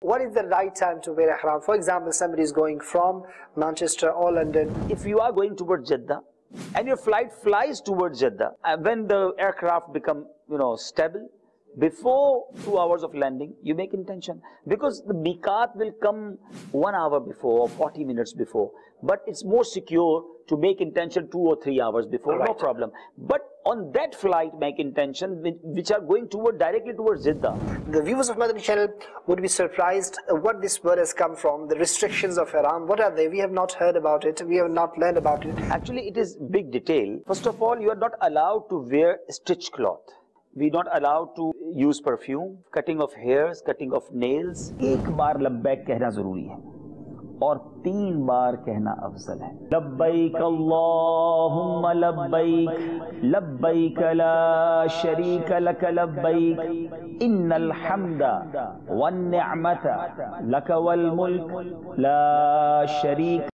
what is the right time to wear ihram? For example, somebody is going from Manchester or London. If you are going towards Jeddah and your flight flies towards Jeddah, when the aircraft become stable, before 2 hours of landing, you make intention, because the miqat will come 1 hour before or 40 minutes before. But it's more secure to make intention 2 or 3 hours before, no problem. But on that flight, make intention which are going directly towards Jeddah. The viewers of Madani channel would be surprised what this word has come from. The restrictions of ihram, what are they? We have not heard about it. We have not learned about it. Actually, it is big detail. First of all, you are not allowed to wear stitch cloth. We not allowed to use perfume, cutting of hairs, cutting of nails. एक बार लब्बैक कहना जरूरी है और 3 बार कहना अफजल है. लब्बैक अल्लाहुम्मा लब्बैक, लब्बैक ला शरीक luck लब्बैक, इन्नल हम्दा one निअमता luck वल मुल्क ला शरीक